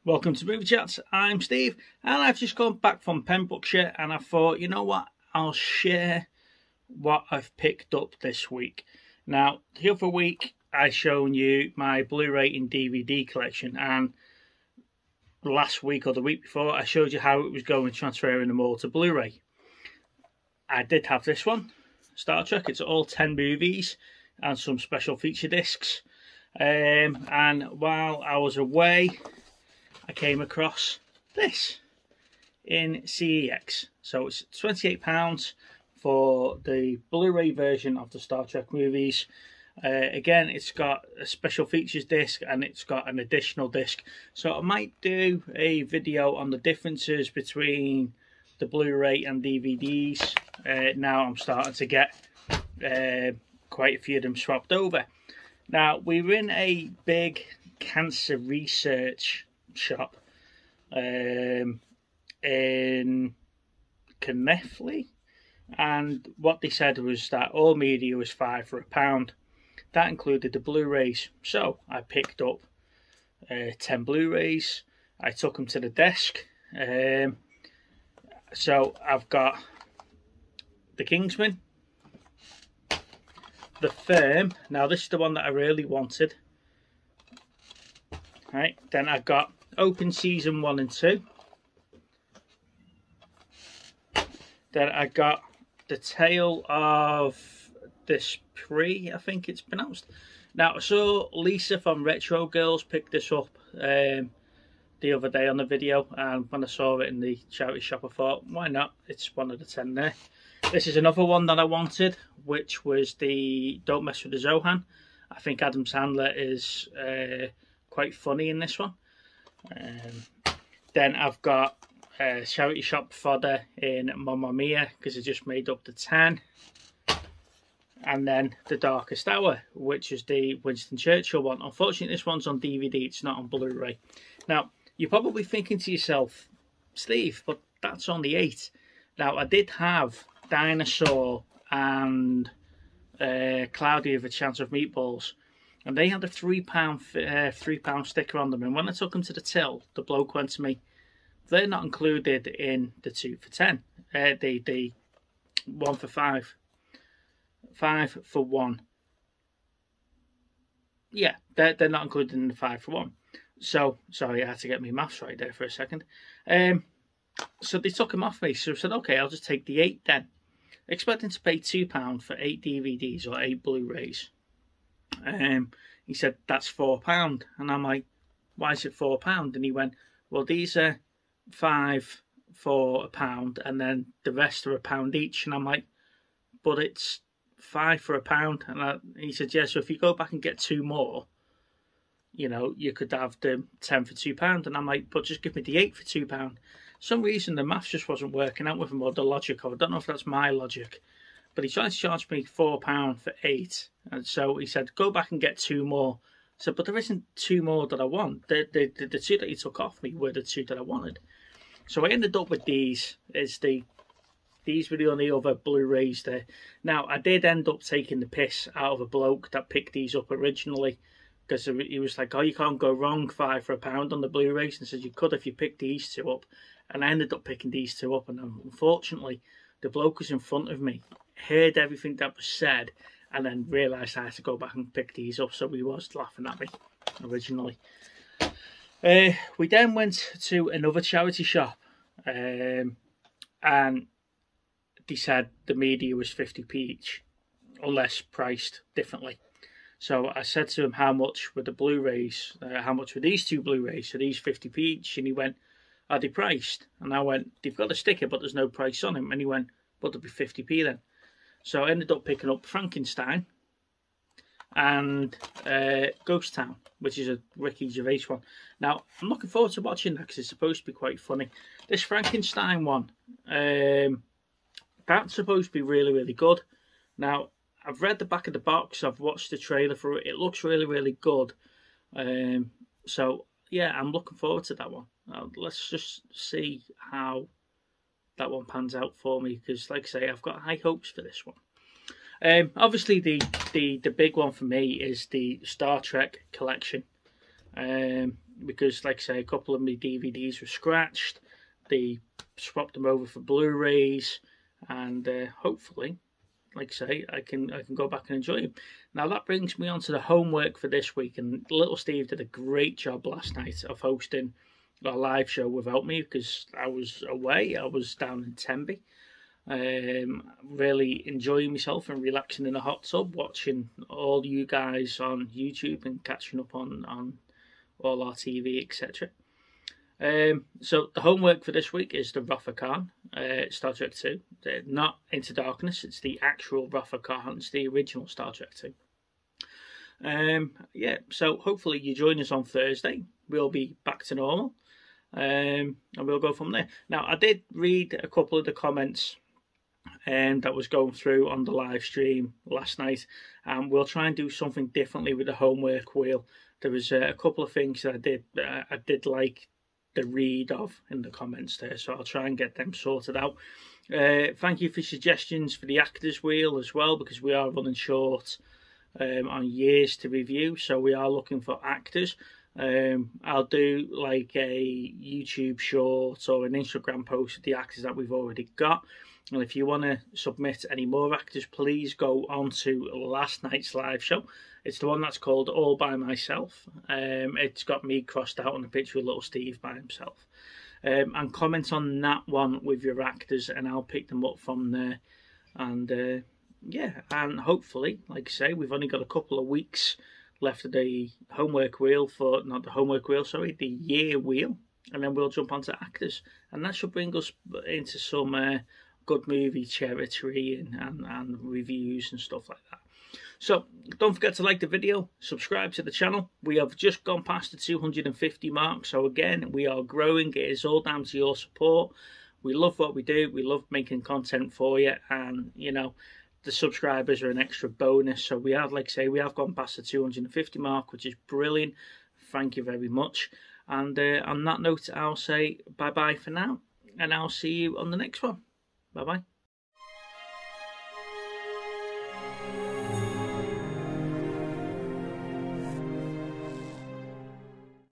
Welcome to Movie Chats. I'm Steve, and I've just gone back from Pembrokeshire, and I thought, you know what, I'll share what I've picked up this week. Now, the other week I've shown you my Blu-ray and DVD collection, and last week or the week before I showed you how it was going, transferring them all to Blu-ray. I did have this one, Star Trek. It's all 10 movies and some special feature discs. And while I was away, I came across this in CEX. So it's £28 for the Blu-ray version of the Star Trek movies. Again, it's got a special features disc and it's got an additional disc. So I might do a video on the differences between the Blu-ray and DVDs. Now I'm starting to get quite a few of them swapped over. Now, we were in a big cancer research shop in Conneffley, and what they said was that all media was £5 for £1. That included the Blu-rays. So I picked up 10 Blu-rays. I took them to the desk. So I've got The Kingsman, The Firm. Now this is the one that I really wanted. Right, then I got Open Season 1 and 2. Then I got The Tale of the Spree, I think it's pronounced. Now I saw Lisa from Retro Girls pick this up the other day on the video, and when I saw it in the charity shop I thought, why not? It's one of the 10 there. This is another one that I wanted, which was the Don't Mess with the Zohan. I think Adam Sandler is quite funny in this one. Then I've got charity shop fodder in Mamma Mia, because I just made up the 10. And then The Darkest Hour, which is the Winston Churchill one. Unfortunately, this one's on DVD, it's not on Blu-ray. Now, you're probably thinking to yourself, Steve, but that's only 8. Now, I did have Dinosaur and Cloudy with a Chance of Meatballs, and they had a £3 sticker on them. And when I took them to the till, the bloke went to me, they're not included in the 2 for 10. The 1 for 5. 5 for 1. Yeah, they're not included in the 5 for 1. So, sorry, I had to get my maths right there for a second. So they took them off me. So I said, okay, I'll just take the 8 then. Expecting to pay £2 for 8 DVDs or 8 Blu-rays. He said, that's £4. And I'm like, why is it £4? And he went, well, these are 5 for £1, and then the rest are £1 each. And I'm like, but it's 5 for £1. And he said, yeah, so if you go back and get 2 more, you know, you could have the 10 for £2. And I'm like, but just give me the 8 for £2. For some reason the maths just wasn't working out with him, or the logic, or I don't know if that's my logic, but he tried to charge me £4 for 8. And so he said, go back and get 2 more. I said, but there isn't 2 more that I want. The 2 that you took off me were the 2 that I wanted. So I ended up with these. These were the only other Blu-rays there. Now, I did end up taking the piss out of a bloke that picked these up originally, because he was like, oh, you can't go wrong, 5 for £1 on the Blu-rays. And I said, you could if you picked these 2 up. And I ended up picking these 2 up. And unfortunately, the bloke was in front of me, heard everything that was said, and then realised I had to go back and pick these up. So he was laughing at me originally. We then went to another charity shop, and they said the media was 50p each, unless priced differently. So I said to him, how much were the Blu-rays? How much were these 2 Blu-rays? So these 50p each. And he went, are they priced? And I went, they've got a sticker, but there's no price on them. And he went, but they'll be 50p then. So I ended up picking up Frankenstein and Ghost Town, which is a Ricky Gervais one. Now, I'm looking forward to watching that because it's supposed to be quite funny. This Frankenstein one, that's supposed to be really, really good. Now, I've read the back of the box, I've watched the trailer for it. It looks really, really good. So, yeah, I'm looking forward to that one. Let's just see how that one pans out for me, because, like I say, I've got high hopes for this one. Obviously, the big one for me is the Star Trek collection, because, like I say, a couple of my DVDs were scratched. They swapped them over for Blu-rays, and hopefully, like I say, I can go back and enjoy them. Now that brings me on to the homework for this week, and little Steve did a great job last night of hosting a live show without me because I was away. I was down in Tenby. Really enjoying myself and relaxing in a hot tub, watching all you guys on YouTube and catching up on all our TV, etc. So the homework for this week is the Rafa Khan, Star Trek 2. Not Into Darkness, it's the actual Rafa Khan, it's the original Star Trek 2. Yeah, so hopefully you join us on Thursday. We'll be back to normal, and we'll go from there. Now, I did read a couple of the comments that was going through on the live stream last night, and we'll try and do something differently with the homework wheel. There was a couple of things that I did like the read of in the comments there, so I'll try and get them sorted out. Thank you for suggestions for the actors wheel as well, because we are running short on years to review, so we are looking for actors. I'll do like a YouTube short or an Instagram post of the actors that we've already got, and if you want to submit any more actors, please go on to last night's live show. It's the one that's called All By Myself. It's got me crossed out on a picture with little Steve by himself. And comment on that one with your actors, and I'll pick them up from there. And yeah, and hopefully, like I say, we've only got a couple of weeks left of the homework wheel for, not the homework wheel, sorry, the year wheel. And then we'll jump onto actors. And that should bring us into some good movie territory and reviews and stuff like that. So don't forget to like the video, subscribe to the channel. We have just gone past the 250 mark, so again, we are growing. It is all down to your support. We love what we do, we love making content for you, and you know, the subscribers are an extra bonus. So we have, like I say, we have gone past the 250 mark, which is brilliant. Thank you very much. And on that note, I'll say bye bye for now, and I'll see you on the next one. Bye bye.